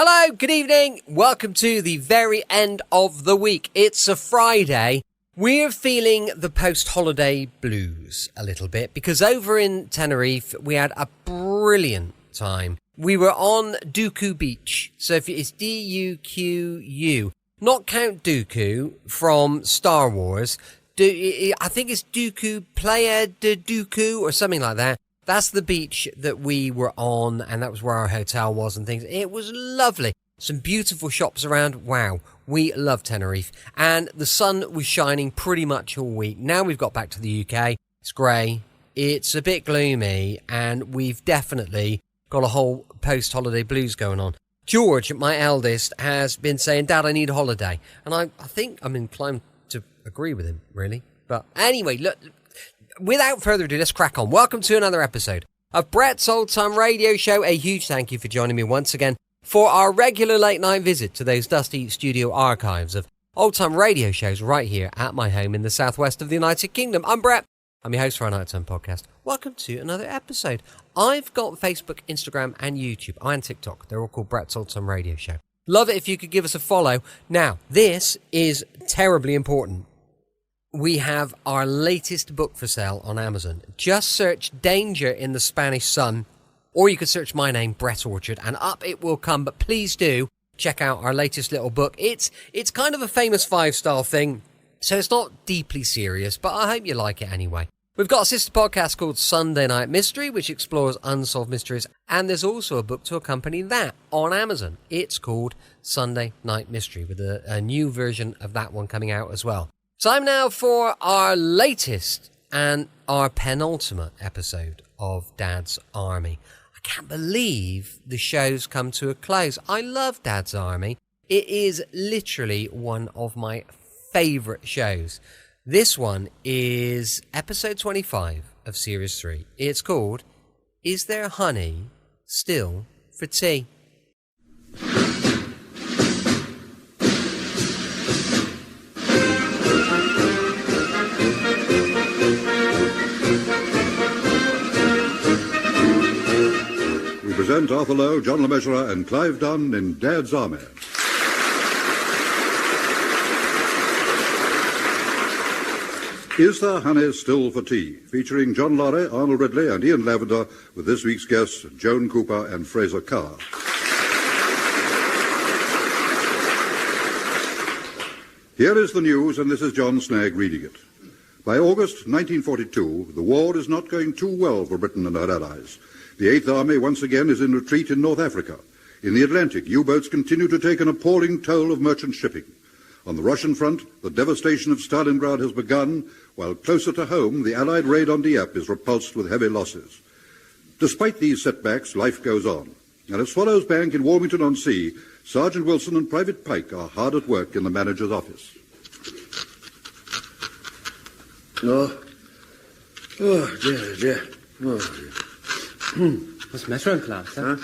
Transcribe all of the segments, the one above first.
Hello, good evening. Welcome to the very end of the week. It's a Friday. We're feeling the post-holiday blues a little bit because over in Tenerife, we had a brilliant time. We were on Dooku Beach. So if it's D-U-Q-U, not Count Dooku from Star Wars. I think it's Dooku, Playa de Dooku or something like that. That's the beach that we were on, and that was where our hotel was and things. It was lovely. Some beautiful shops around. Wow, we love Tenerife. And the sun was shining pretty much all week. Now we've got back to the UK. It's grey. It's a bit gloomy, and we've definitely got a whole post-holiday blues going on. George, my eldest, has been saying, Dad, I need a holiday. And I think I'm inclined to agree with him, really. But anyway, look, without further ado, let's crack on. Welcome to another episode of Brett's Old Time Radio Show. A huge thank you for joining me once again for our regular late night visit to those dusty studio archives of old time radio shows right here at my home in the southwest of the United Kingdom. I'm Brett. I'm your host for our nighttime podcast. Welcome to another episode. I've got Facebook, Instagram and YouTube and TikTok. They're all called Brett's Old Time Radio Show. Love it if you could give us a follow. Now, this is terribly important. We have our latest book for sale on Amazon. Just search Danger in the Spanish Sun, or you could search my name, Brett Orchard, and up it will come. But please do check out our latest little book. It's kind of a famous five-star thing, so it's not deeply serious, but I hope you like it anyway. We've got a sister podcast called Sunday Night Mystery, which explores unsolved mysteries, and there's also a book to accompany that on Amazon. It's called Sunday Night Mystery, with a new version of that one coming out as well. Time now for our latest and our penultimate episode of Dad's Army. I can't believe the show's come to a close. I love Dad's Army. It is literally one of my favourite shows. This one is episode 25 of series 3. It's called Is There Honey Still for Tea? Present Arthur Lowe, John LeMessurier and Clive Dunn in Dad's Army. Is There Honey Still for Tea? Featuring John Laurie, Arnold Ridley and Ian Lavender, with this week's guests Joan Cooper and Fraser Carr. Here is the news, and this is John Snagg reading it. By August 1942, the war is not going too well for Britain and her allies. The Eighth Army once again is in retreat in North Africa. In the Atlantic, U-boats continue to take an appalling toll of merchant shipping. On the Russian front, the devastation of Stalingrad has begun, while closer to home, the Allied raid on Dieppe is repulsed with heavy losses. Despite these setbacks, life goes on. And at Swallows Bank in Warmington-on-Sea, Sergeant Wilson and Private Pike are hard at work in the manager's office. Oh, dear. Oh, dear. What's the matter, Uncle Arthur?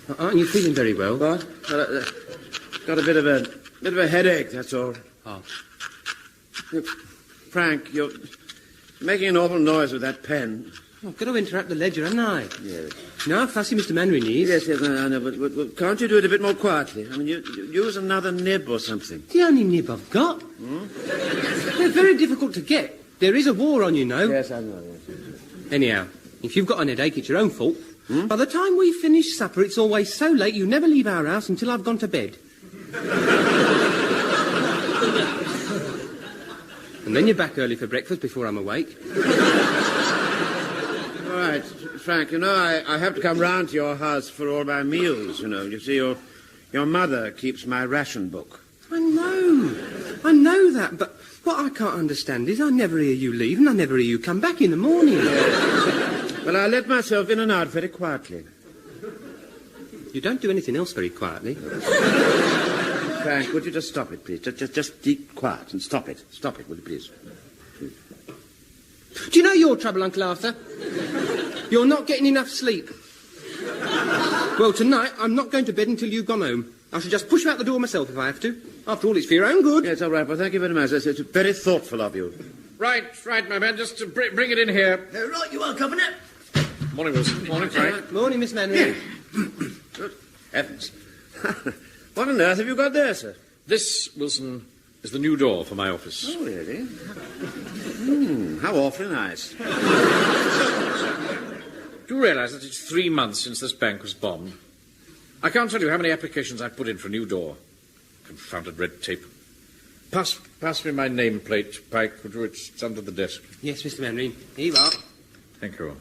Huh? Aren't you feeling very well? What? Got a bit of a headache, that's all. Oh. Frank, you're making an awful noise with that pen. Oh, I've got to interrupt the ledger, haven't I? Yes. You know how fussy Mr. Manring is? Yes, I know, but can't you do it a bit more quietly? I mean, you use another nib or something. The only nib I've got. They're very difficult to get. There is a war on, you know. Yes, I know. Yes. Anyhow, if you've got an headache, it's your own fault. By the time we finish supper, it's always so late you never leave our house until I've gone to bed. And then you're back early for breakfast before I'm awake. All right, Frank, you know, I have to come round to your house for all my meals, you know. You see, your mother keeps my ration book. I know that, but what I can't understand is I never hear you leave and I never hear you come back in the morning. Well, I let myself in and out very quietly. You don't do anything else very quietly. Frank, would you just stop it, please? Just keep quiet and stop it. Stop it, will you, please? Do you know your trouble, Uncle Arthur? You're not getting enough sleep. Well, tonight, I'm not going to bed until you've gone home. I shall just push you out the door myself if I have to. After all, it's for your own good. Yes, all right. Well, thank you very much. It's very thoughtful of you. Right, my man. Just bring it in here. Right, you are, Governor. Morning, Wilson. Morning, Frank. Morning, Miss Manning. Good heavens. What on earth have you got there, sir? This, Wilson, is the new door for my office. Oh, really? How awfully nice. Do you realise that it's 3 months since this bank was bombed? I can't tell you how many applications I've put in for a new door. Confounded red tape. Pass me my nameplate, Pike, would you? It's under the desk. Yes, Mr. Manring. Here you are. Thank you.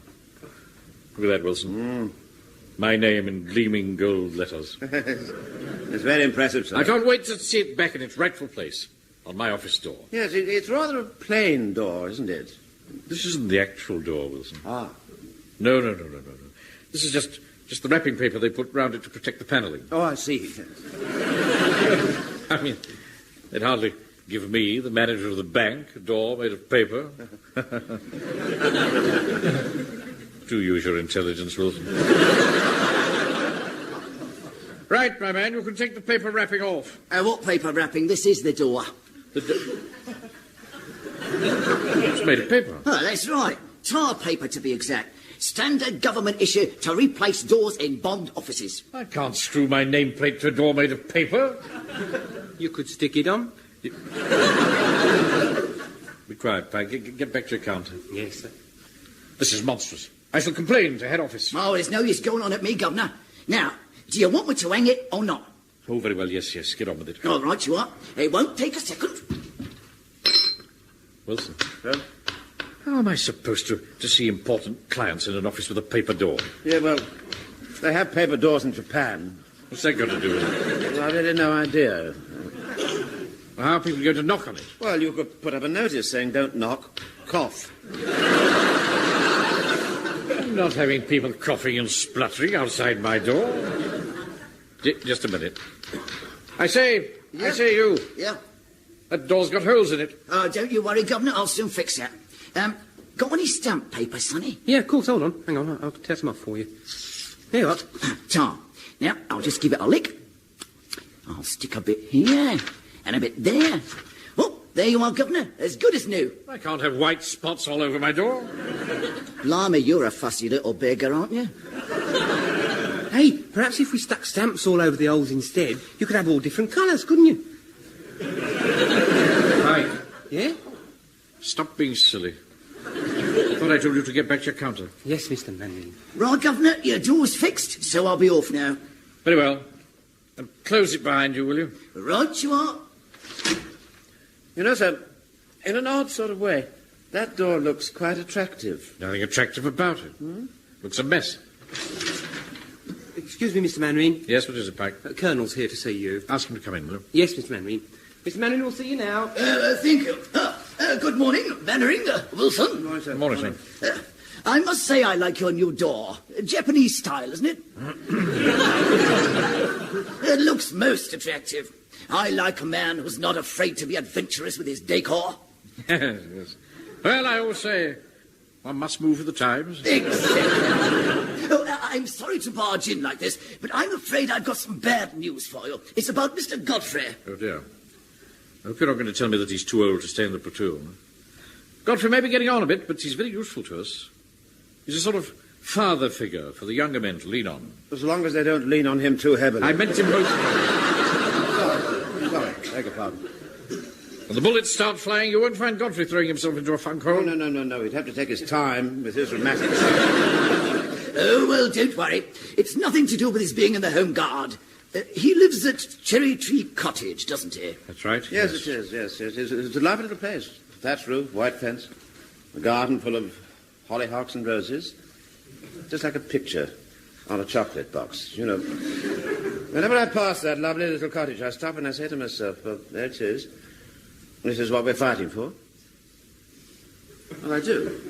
Look at that, Wilson. My name in gleaming gold letters. It's very impressive, sir. I can't wait to see it back in its rightful place on my office door. Yes, it's rather a plain door, isn't it? This isn't the actual door, Wilson. Ah. No. This is just the wrapping paper they put round it to protect the panelling. Oh, I see. I mean, they'd hardly give me, the manager of the bank, a door made of paper. Do use your intelligence, Wilson. Right, my man, you can take the paper wrapping off. What paper wrapping? This is the door. It's made of paper. Oh, that's right. Tar paper, to be exact. Standard government issue to replace doors in bombed offices. I can't screw my nameplate to a door made of paper. You could stick it on. Be quiet, Pike. Get back to your counter. Yes, sir. This is monstrous. I shall complain to head office. Oh, there's no use going on at me, Governor. Now, do you want me to hang it or not? Oh, very well, yes. Get on with it. All right, you are. It won't take a second. Wilson. Sir? How am I supposed to see important clients in an office with a paper door? Yeah, well, they have paper doors in Japan. What's that got to do with it? Well, I've really no idea. Well, how are people going to knock on it? Well, you could put up a notice saying, don't knock, cough. I'm not having people coughing and spluttering outside my door. Just a minute. I say, you. Yeah. That door's got holes in it. Oh, don't you worry, Governor. I'll soon fix that. Got any stamp paper, Sonny? Yeah, of course. Hold on. Hang on. I'll test them off for you. Here you are. Tom. Now, I'll just give it a lick. I'll stick a bit here and a bit there. Oh, there you are, Governor. As good as new. I can't have white spots all over my door. Blimey, you're a fussy little beggar, aren't you? Hey, perhaps if we stuck stamps all over the holes instead, you could have all different colours, couldn't you? Pike, Yeah? stop being silly. I thought I told you to get back to your counter. Yes, Mr. Manning. Right, Governor, your door's fixed, so I'll be off now. Very well. And close it behind you, will you? Right, you are. You know, sir, in an odd sort of way, that door looks quite attractive. Nothing attractive about it. Looks a mess. Excuse me, Mr. Manning. Yes, what is it, Pike? Colonel's here to see you. Ask him to come in, will you? Yes, Mr. Manning. Mr. Manning will see you now. Thank you. Good morning, Mannering, Wilson. Good morning, sir. I must say I like your new door. Japanese style, isn't it? It looks most attractive. I like a man who's not afraid to be adventurous with his decor. Yes. Well, I always say one must move with the times. Exactly. I'm sorry to barge in like this, but I'm afraid I've got some bad news for you. It's about Mr. Godfrey. Oh, dear. I hope you're not going to tell me that he's too old to stay in the platoon. Godfrey may be getting on a bit, but he's very useful to us. He's a sort of father figure for the younger men to lean on. As long as they don't lean on him too heavily. I meant him both. Sorry, beg your pardon. When the bullets start flying, you won't find Godfrey throwing himself into a funk hole. No. He'd have to take his time with his rheumatics. Oh, well, don't worry. It's nothing to do with his being in the Home Guard. He lives at Cherry Tree Cottage, doesn't he? That's right. Yes, it is. Yes. It's a lovely little place. Thatched roof, white fence, a garden full of hollyhocks and roses. Just like a picture on a chocolate box, you know. Whenever I pass that lovely little cottage, I stop and I say to myself, well, there it is. This is what we're fighting for. Well, I do.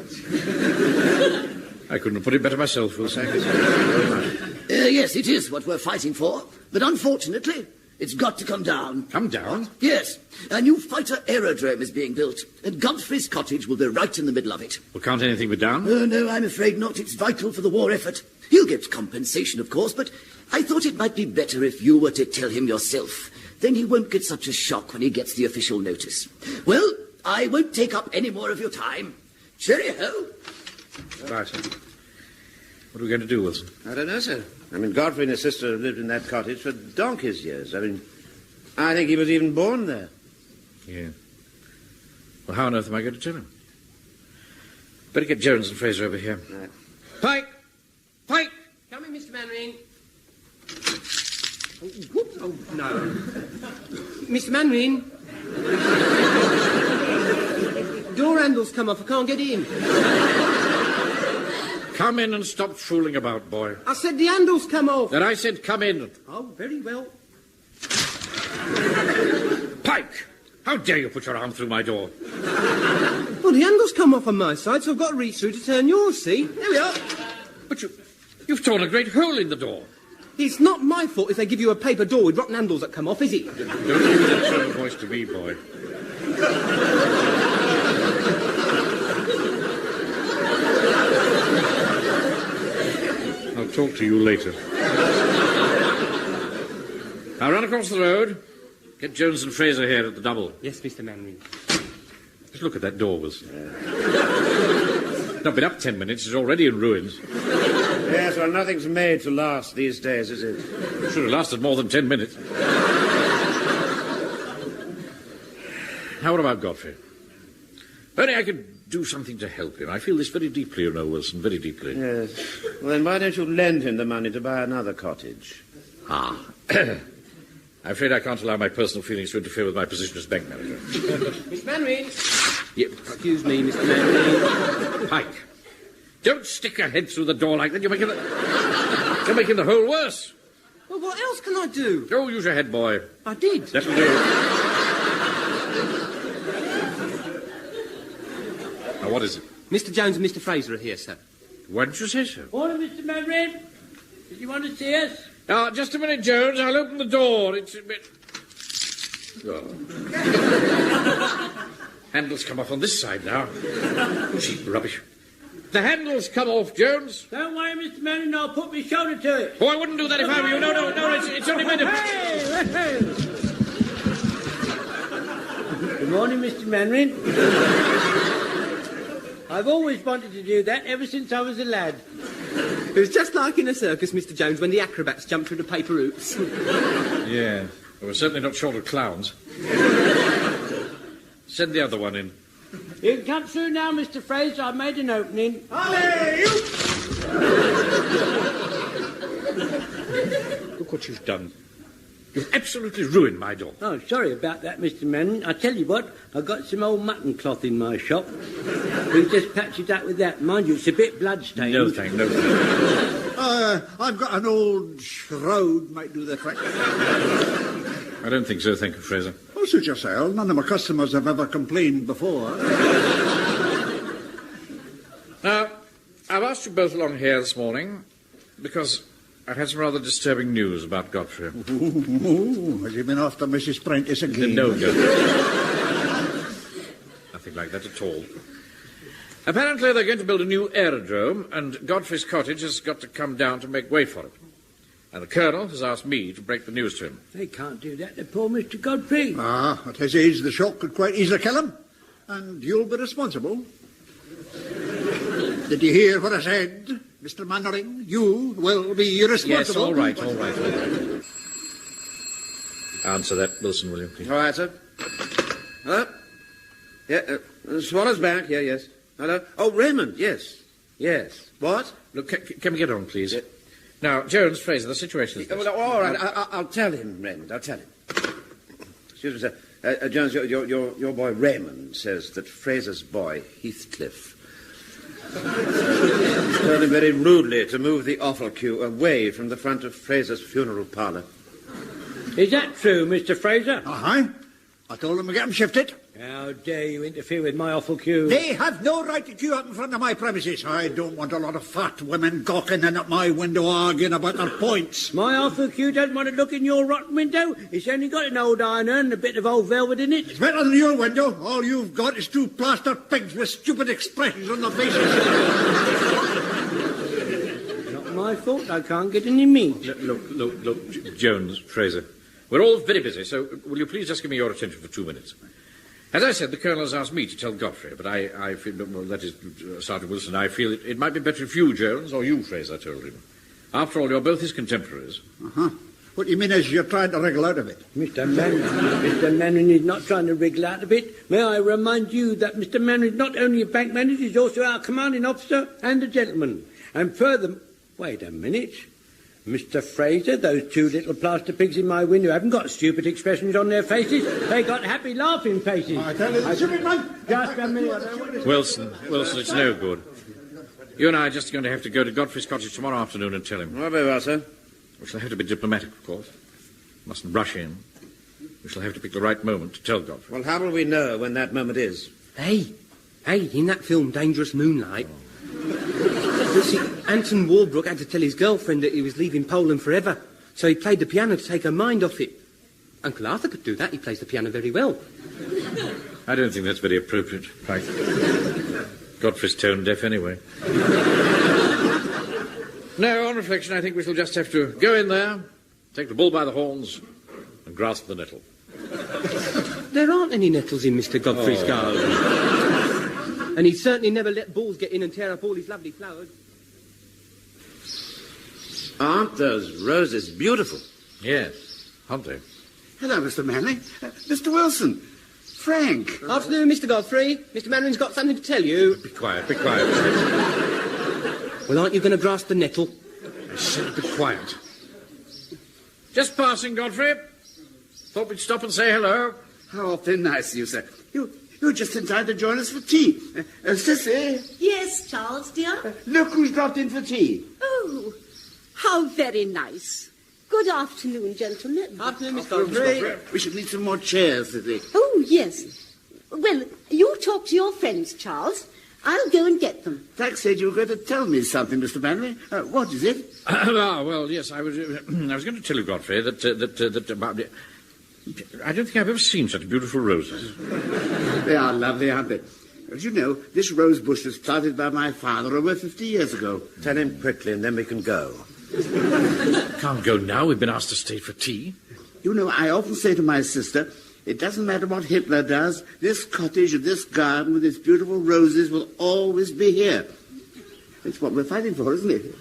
I couldn't have put it better myself, Wilson. Thank you, sir. Very much. Yes, it is what we're fighting for. But unfortunately, it's got to come down. Come down? Yes. A new fighter aerodrome is being built, and Godfrey's cottage will be right in the middle of it. Well, can't anything be done? No, I'm afraid not. It's vital for the war effort. He'll get compensation, of course, but I thought it might be better if you were to tell him yourself. Then he won't get such a shock when he gets the official notice. Well, I won't take up any more of your time. Cheerio. Right. What are we going to do, Wilson? I don't know, sir. I mean, Godfrey and his sister have lived in that cottage for donkey's years. I mean, I think he was even born there. Yeah. Well, how on earth am I going to tell him? Better get Jones and Fraser over here. Right. Pike! Pike! Come in, Mr. Mannering. Oh, whoops. Oh, no. Mr. Mannering. Door handle's come off. I can't get in. Come in and stop fooling about, boy. I said the handle's come off. Then I said come in. Oh, very well. Pike! How dare you put your arm through my door? Well, the handle's come off on my side, so I've got to reach through to turn yours, see? There we are. But you've torn a great hole in the door. It's not my fault if they give you a paper door with rotten handles that come off, is it? Don't use that sort of voice to me, boy. I'll talk to you later. Now run across the road. Get Jones and Fraser here at the double. Yes, Mr. Mannering. Just look at that door, Wilson. Not been up 10 minutes. It's already in ruins. Yes, well, nothing's made to last these days, is it? Should have lasted more than 10 minutes. Now, what about Godfrey? If only I could do something to help him. I feel this very deeply, you know, Wilson, very deeply. Yes. Well, then why don't you lend him the money to buy another cottage? Ah. I'm afraid I can't allow my personal feelings to interfere with my position as bank manager. Miss Mannering. Yeah. Excuse me, Mr. Mannering. Pike, don't stick your head through the door like that. You're making the hole worse. Well, what else can I do? Oh, use your head, boy. I did. That'll do. Now, what is it? Mr. Jones and Mr. Fraser are here, sir. Why didn't you say so? Morning, Mr. Mannering. Did you want to see us? Now, just a minute, Jones. I'll open the door. It's a bit... Oh. Handles come off on this side now. Cheap rubbish. The handles come off, Jones. Don't worry, Mr. Mannering, I'll put my shoulder to it. Oh, I wouldn't do that if I were you. No, it's only meant to... Hey! Good morning, Mr. Mannering. I've always wanted to do that ever since I was a lad. It was just like in a circus, Mr. Jones, when the acrobats jumped through the paper hoops. Yeah, they were certainly not short of clowns. Send the other one in. You can come through now, Mr. Fraser. I've made an opening. Look what you've done. You've absolutely ruined my door. Oh, sorry about that, Mr. Mannering. I tell you what, I've got some old mutton cloth in my shop. We just patch it up with that. Mind you, it's a bit bloodstained. No, thank. I've got an old shroud might do the trick. I don't think so, thank you, Fraser. Oh, suit yourself. None of my customers have ever complained before. Now, I've asked you both along here this morning because I've had some rather disturbing news about Godfrey. Ooh, has he been after Mrs. Prentice again? No. Nothing like that at all. Apparently they're going to build a new aerodrome, and Godfrey's cottage has got to come down to make way for it. And the Colonel has asked me to break the news to him. They can't do that to poor Mr. Godfrey. Ah, at his age, the shock could quite easily kill him. And you'll be responsible. Did you hear what I said, Mr. Mannering? You will be responsible. Yes, all right. Answer that, Wilson, will you, please? All right, sir. Hello? Yeah, Swallow's back. Yeah, yes. Hello? Oh, Raymond, yes. Yes. What? Look, can we get on, please? Yeah. Now, Jones, Fraser, the situation is this. Well, all right, I'll tell him, Raymond, I'll tell him. Excuse me, sir. Jones, your boy Raymond says that Fraser's boy, Heathcliff, told him very rudely to move the offal queue away from the front of Fraser's funeral parlour. Is that true, Mr. Fraser? Uh-huh. I told them to get him shifted. How dare you interfere with my offal queue? They have no right to queue up in front of my premises. I don't want a lot of fat women gawking in at my window arguing about their points. My offal queue doesn't want to look in your rotten window. It's only got an old iron urn and a bit of old velvet in it. It's better than your window. All you've got is two plaster pigs with stupid expressions on their faces. Not my fault. I can't get any meat. Look, Jones, Fraser. We're all very busy, so will you please just give me your attention for 2 minutes? As I said, the Colonel has asked me to tell Godfrey, but I feel, well, that is, Sergeant Wilson, I feel it might be better if you, Jones, or you, Fraser, told him. After all, you're both his contemporaries. Uh-huh. What you mean is you're trying to wriggle out of it? Mr. Mannering is not trying to wriggle out of it. May I remind you that Mr. Mannering is not only a bank manager, he's also our commanding officer and a gentleman. And further... Wait a minute. Mr. Fraser, those two little plaster pigs in my window haven't got stupid expressions on their faces. They got happy, laughing faces. I tell you, stupid man! Just a minute. Wilson, it's no good. You and I are just going to have to go to Godfrey's cottage tomorrow afternoon and tell him. Oh, very well, sir. We shall have to be diplomatic, of course. Mustn't rush in. We shall have to pick the right moment to tell Godfrey. Well, how will we know when that moment is? Hey, in that film Dangerous Moonlight, you see, Anton Walbrook had to tell his girlfriend that he was leaving Poland forever, so he played the piano to take her mind off it. Uncle Arthur could do that. He plays the piano very well. I don't think that's very appropriate, Pike. Godfrey's tone deaf anyway. No, on reflection, I think we shall just have to go in there, take the bull by the horns, and grasp the nettle. There aren't any nettles in Mr. Godfrey's garden. And he'd certainly never let bulls get in and tear up all his lovely flowers. Aren't those roses beautiful? Yes, aren't they? Hello, Mr. Manning. Mr. Wilson. Frank. Afternoon, Mr. Godfrey. Mr. Mannering's got something to tell you. Be quiet, be quiet. Well, aren't you going to grasp the nettle? I said be quiet. Just passing, Godfrey. Thought we'd stop and say hello. How awfully nice of you, sir. You're just in time to join us for tea. Sissy, Yes, Charles, dear? look who's dropped in for tea. Oh, how very nice. Good afternoon, gentlemen. Afternoon, Miss Godfrey. We should need some more chairs, Sissy. Oh, yes. Well, you talk to your friends, Charles. I'll go and get them. Frank said you were going to tell me something, Mr. Manley. What is it? Well, yes, I was going to tell you, Godfrey, that about... I don't think I've ever seen such beautiful roses. They are lovely, aren't they? As you know, this rose bush was planted by my father over 50 years ago. Tell him quickly, and then we can go. Can't go now. We've been asked to stay for tea. You know, I often say to my sister, it doesn't matter what Hitler does, this cottage and this garden with its beautiful roses will always be here. It's what we're fighting for, isn't it?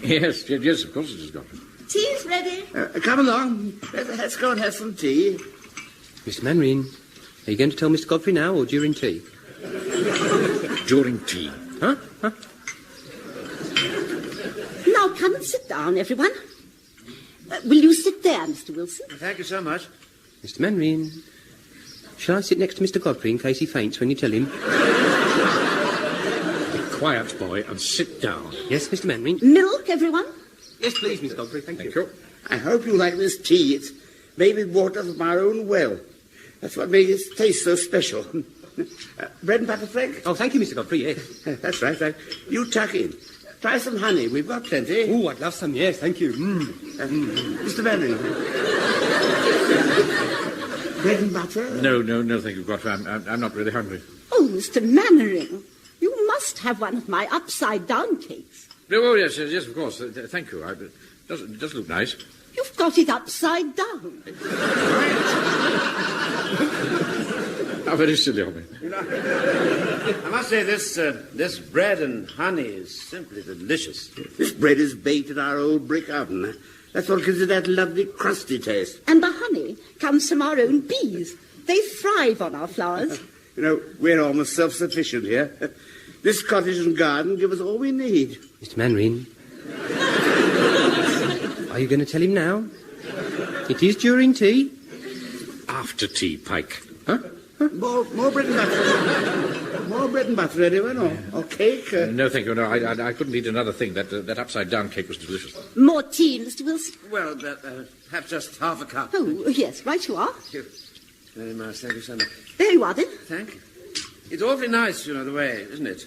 Yes, of course it is, Godfrey. Tea's ready. Come along. Let's go and have some tea. Mr. Mannering, are you going to tell Mr. Godfrey now or during tea? During tea. Huh? Now come and sit down, everyone. Will you sit there, Mr. Wilson? Thank you so much. Mr. Mannering, shall I sit next to Mr. Godfrey in case he faints when you tell him? Be quiet, boy, and sit down. Yes, Mr. Mannering. Milk, everyone? Yes, please, Miss Godfrey. Thank you. I hope you like this tea. It's made with water from our own well. That's what made it taste so special. Bread and butter, Frank? Oh, thank you, Mr. Godfrey, yes. That's right. You tuck in. Try some honey. We've got plenty. Oh, I'd love some, yes, thank you. Mr. Manning. Bread and butter? No, thank you, Godfrey. I'm not really hungry. Oh, Mr. Mannering, you must have one of my upside-down cakes. Oh, yes, of course. Thank you. It does look nice. You've got it upside down. How very silly of me. I must say this bread and honey is simply delicious. This bread is baked in our old brick oven. That's what gives it that lovely crusty taste. And the honey comes from our own bees. They thrive on our flowers. You know, we're almost self-sufficient here. This cottage and garden give us all we need. Mr. Mannering, are you going to tell him now? It is during tea. After tea, Pike. Huh? More bread and butter. More bread and butter, anyone? Or cake? No, thank you. No, I couldn't eat another thing. That upside-down cake was delicious. More tea, Mr. Wilson? Well, perhaps just half a cup. Oh, yes, right you are. Thank you very much. Thank you so much. There you are, then. Thank you. It's awfully nice, the way, isn't it?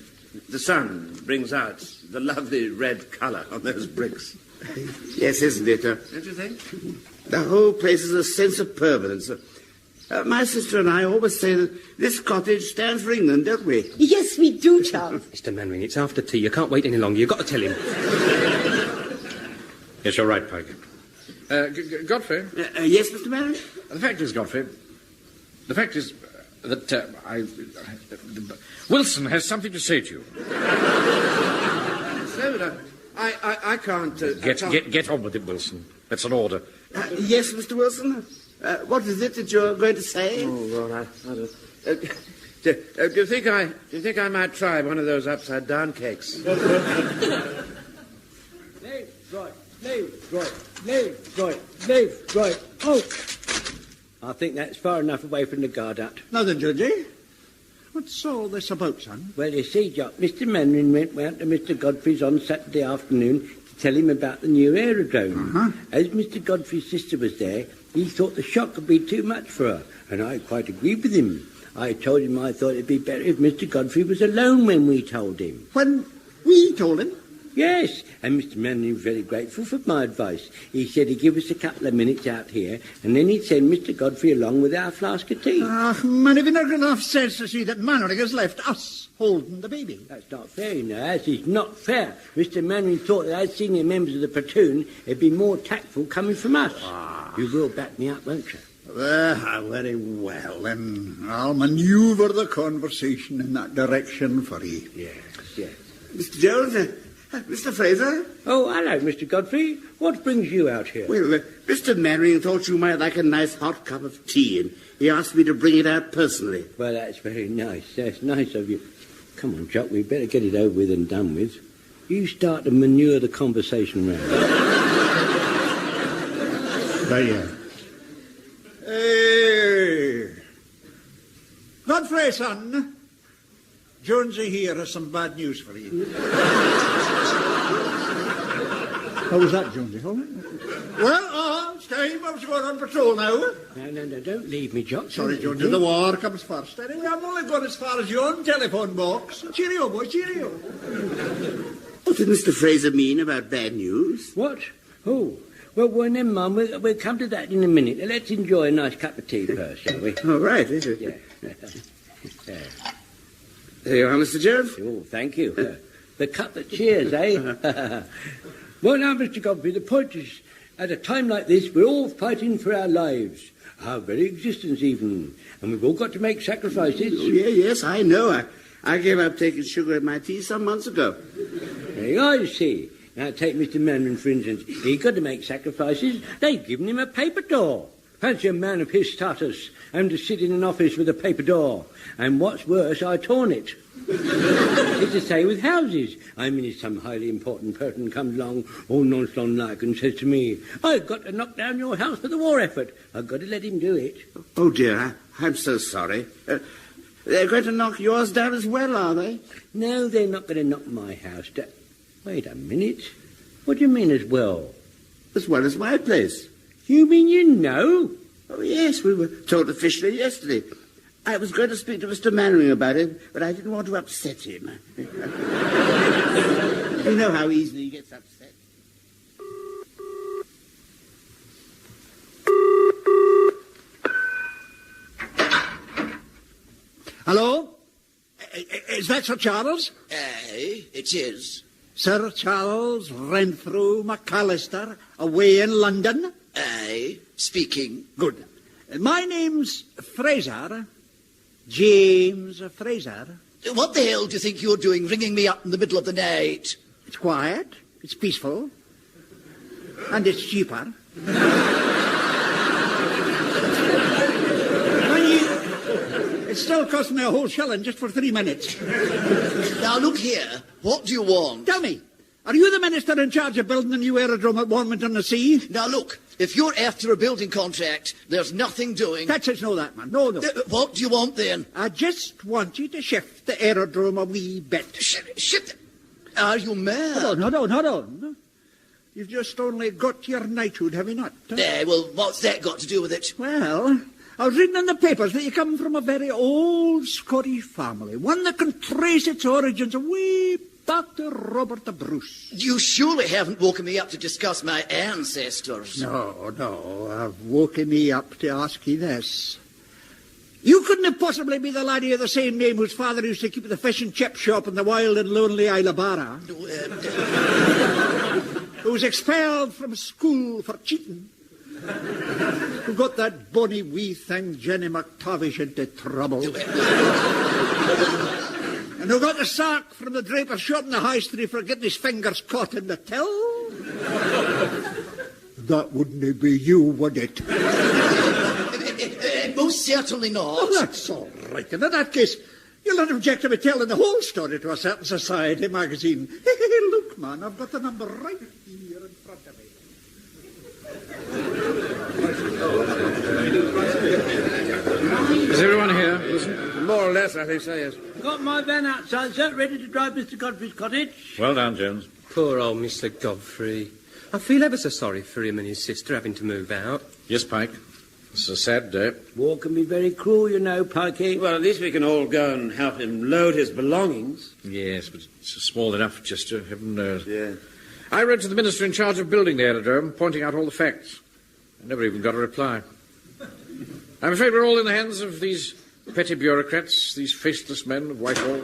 The sun brings out the lovely red colour on those bricks. Yes, isn't it? Don't you think? The whole place is a sense of permanence. My sister and I always say that this cottage stands for England, don't we? Yes, we do, Charles. Mr. Mannering, it's after tea. You can't wait any longer. You've got to tell him. Yes, you're right, Pike. Godfrey? Yes, Mr. Manning? The fact is, Godfrey, Wilson has something to say to you. So, I can't... Get on with it, Wilson. That's an order. Yes, Mr. Wilson? What is it that you're going to say? Oh, well, I don't... do you think I might try one of those upside-down cakes? Left, right, left, right, left, right, left, right. Oh! I think that's far enough away from the guard hut. Now then, Judgy, what's all this about, son? Well, you see, Jock, Mr. Manning went round to Mr. Godfrey's on Saturday afternoon to tell him about the new aerodrome. As Mr. Godfrey's sister was there, he thought the shock would be too much for her, and I quite agreed with him. I told him I thought it'd be better if Mr. Godfrey was alone when we told him. When we told him? Yes, and Mr. Manning was very grateful for my advice. He said he'd give us a couple of minutes out here, and then he'd send Mr. Godfrey along with our flask of tea. Man, if you're not enough sense to see that Mannering has left us holding the baby. That's not fair, you know, as is not fair. Mr. Manning thought that as senior members of the platoon, it'd be more tactful coming from us. You will back me up, won't you? Very well, then. I'll manoeuvre the conversation in that direction for you. Yes, yes. Mr. Jones, Mr. Fraser? Oh, hello, Mr. Godfrey. What brings you out here? Well, Mr. Mannering thought you might like a nice hot cup of tea, and he asked me to bring it out personally. Well, that's very nice. That's nice of you. Come on, Jock, we better get it over with and done with. You start to manure the conversation round. There. Hey. Godfrey, son. Jonesy here has some bad news for you. How was that, Jonesy? Well, it's time. I was going on patrol now. No, don't leave me, Jock. Sorry, Jonesy, the war comes first. Anyway, I'm only going as far as your own telephone box. Cheerio, boy, cheerio. What did Mr. Fraser mean about bad news? What? Oh, well, never mind. We'll come to that in a minute. Let's enjoy a nice cup of tea first, shall we? All right. Yeah. There you are, Mr. Jones. Oh, thank you. The cup that cheers, eh? Well, now, Mr. Godfrey, the point is, at a time like this, we're all fighting for our lives, our very existence even, and we've all got to make sacrifices. Oh, yes, I know. I gave up taking sugar in my tea some months ago. There you are, you see. Now, take Mr. Manning, for instance. He got to make sacrifices. They've given him a paper door. Fancy a man of his status having to sit in an office with a paper door. And what's worse, I torn it. It's the same with houses. I mean, if some highly important person comes along, all nonchalant-like, and says to me, I've got to knock down your house for the war effort. I've got to let him do it. Oh, dear, I'm so sorry. They're going to knock yours down as well, are they? No, they're not going to knock my house down. Wait a minute. What do you mean as well? As well as my place. You mean you know? Oh, yes, we were told officially yesterday. I was going to speak to Mr. Mannering about it, but I didn't want to upset him. You know how easily he gets upset. Hello? Is that Sir Charles? Aye, it is. Sir Charles Renfrew McAllister, away in London? Aye, speaking. Good. My name's Fraser. James Fraser. What the hell do you think you're doing, ringing me up in the middle of the night? It's quiet, it's peaceful, and it's cheaper. It still cost me a whole shilling just for 3 minutes. Now, look here. What do you want? Tell me, are you the minister in charge of building the new aerodrome at Warmington-on-Sea? Now, look, if you're after a building contract, there's nothing doing. That's it, no, that, man. No. What do you want, then? I just want you to shift the aerodrome a wee bit. Shift? Are you mad? Hold on. You've just only got your knighthood, have you not? Well, what's that got to do with it? Well, I was reading in the papers that you come from a very old Scottish family, one that can trace its origins way back to Robert the Bruce. You surely haven't woken me up to discuss my ancestors. No, I've woken me up to ask you this. You couldn't have possibly be the laddie of the same name whose father used to keep the fish and chip shop in the wild and lonely Isle of Barra? Who was expelled from school for cheating? Who got that bonny wee thing, Jenny McTavish, into trouble? And who got the sack from the draper's shop in the High Street for getting his fingers caught in the till? That wouldn't be you, would it? Most certainly not. Oh, that's all right. And in that case, you'll not object to me telling the whole story to a certain society magazine. Hey, look, man, I've got the number right here in front of me. Is everyone here? Listen. More or less, I think so, yes. Got my van outside, sir, ready to drive Mr. Godfrey's cottage. Well done, Jones. Poor old Mr. Godfrey. I feel ever so sorry for him and his sister having to move out. Yes, Pike. It's a sad day. War can be very cruel, you know, Pikey. Well, at least we can all go and help him load his belongings. Yes, but it's small enough, Chester. Heaven knows. Yeah. I wrote to the minister in charge of building the aerodrome, pointing out all the facts. I never even got a reply. I'm afraid we're all in the hands of these petty bureaucrats, these faceless men of Whitehall.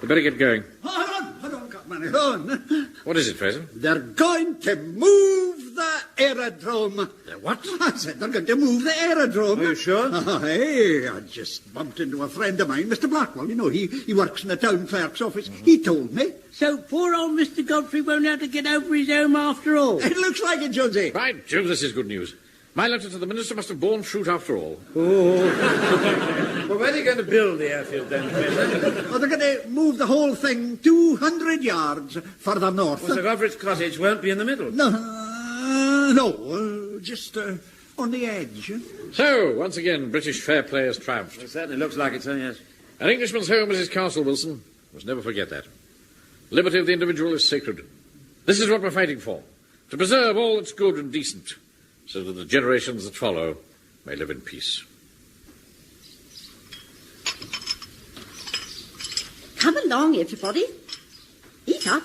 We better get going. Hold on, Captain, hold on. What is it, Fraser? They're going to move the aerodrome. What? I said they're going to move the aerodrome. Are you sure? Hey, I just bumped into a friend of mine, Mr. Blackwell. You know, he works in the town clerk's office. He told me. So poor old Mr. Godfrey won't have to get over his home after all. It looks like it, Jonesy. By Jove, this is good news. My letter to the minister must have borne fruit after all. Well, where are you going to build the airfield then, Fraser? Oh, they're going to move the whole thing 200 yards further north. Well, Sir Godfrey's cottage won't be in the middle. No, just on the edge. So, once again, British fair play has triumphed. It certainly looks like it, so yes. An Englishman's home is his castle, Wilson. Must never forget that. Liberty of the individual is sacred. This is what we're fighting for. To preserve all that's good and decent, so that the generations that follow may live in peace. Come along, everybody. Eat up.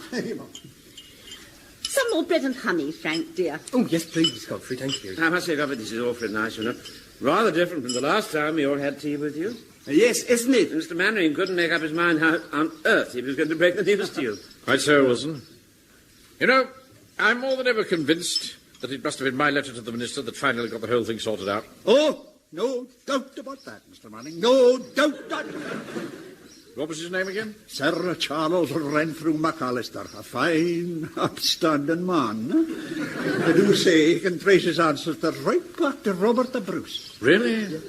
Some more bread and honey, Frank, dear. Oh, yes, please, Godfrey, thank you. I must say, Godfrey, this is awfully nice, you know. Rather different from the last time we all had tea with you. Yes, isn't it? Mr. Mannering couldn't make up his mind how on earth he was going to break the news to you. Quite so, Wilson. You know, I'm more than ever convinced that it must have been my letter to the minister that finally got the whole thing sorted out. Oh, no doubt about that, Mr. Manning. No doubt about it. What was his name again? Sir Charles Renfrew McAllister, a fine, upstanding man. I do say he can trace his ancestors right back to Robert the Bruce. Really?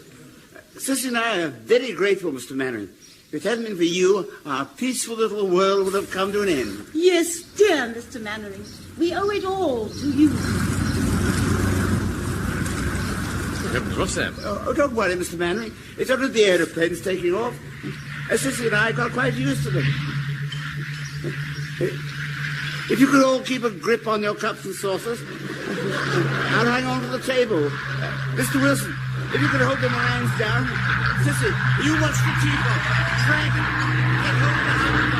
Sissy and I are very grateful, Mr. Mannering. If it hadn't been for you, our peaceful little world would have come to an end. Yes, dear Mr. Mannering. We owe it all to you. Heavens, what's that? Oh, don't worry, Mr. Mannering. It's only the aeroplanes taking off. Sissy and I got quite used to them. If you could all keep a grip on your cups and saucers, I'll hang on to the table. Mr. Wilson, if you could hold the lines down. Sissy, you watch the teapot. Frank, get hold of the handle.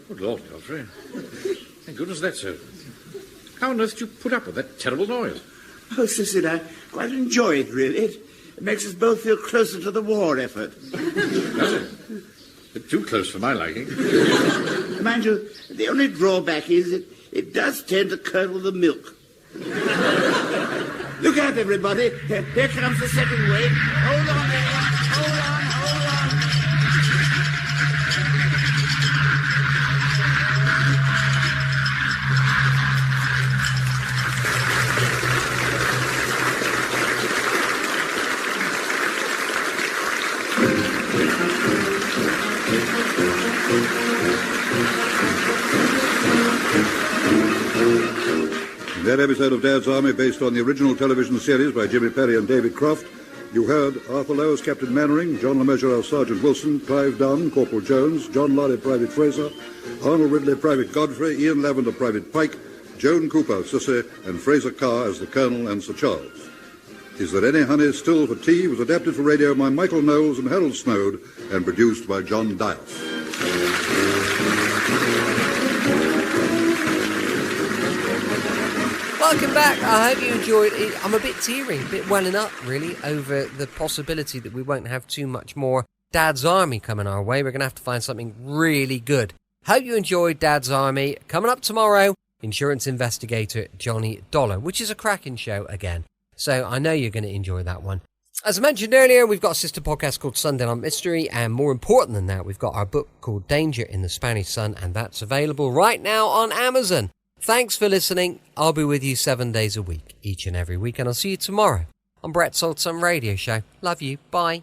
Good Lord, Godfrey. Thank goodness that's so. How on earth did you put up with that terrible noise? Oh, Sissy and I quite enjoy it, really. It makes us both feel closer to the war effort. Does it? A bit too close for my liking. Mind you, the only drawback is it does tend to curdle the milk. Look out, everybody. Here comes the second wave. Hold on there. Hold on, hold on. In that episode of Dad's Army, based on the original television series by Jimmy Perry and David Croft, you heard Arthur Lowe as Captain Mannering, John LeMessurier as Sergeant Wilson, Clive Dunn, Corporal Jones, John Lorry, Private Fraser, Arnold Ridley, Private Godfrey, Ian Lavender, Private Pike, Joan Cooper, Sissy, and Fraser Carr as the Colonel and Sir Charles. Is There Any Honey Still for Tea was adapted for radio by Michael Knowles and Harold Snowd and produced by John Dias. Welcome back. I hope you enjoyed it. I'm a bit teary, a bit welling up, really, over the possibility that we won't have too much more Dad's Army coming our way. We're going to have to find something really good. Hope you enjoyed Dad's Army. Coming up tomorrow, insurance investigator Johnny Dollar, which is a cracking show again. So I know you're going to enjoy that one. As I mentioned earlier, we've got a sister podcast called Sunday Night Mystery, and more important than that, we've got our book called Danger in the Spanish Sun, and that's available right now on Amazon. Thanks for listening. I'll be with you 7 days a week, each and every week, and I'll see you tomorrow on Brett's Old Sun Radio Show. Love you. Bye.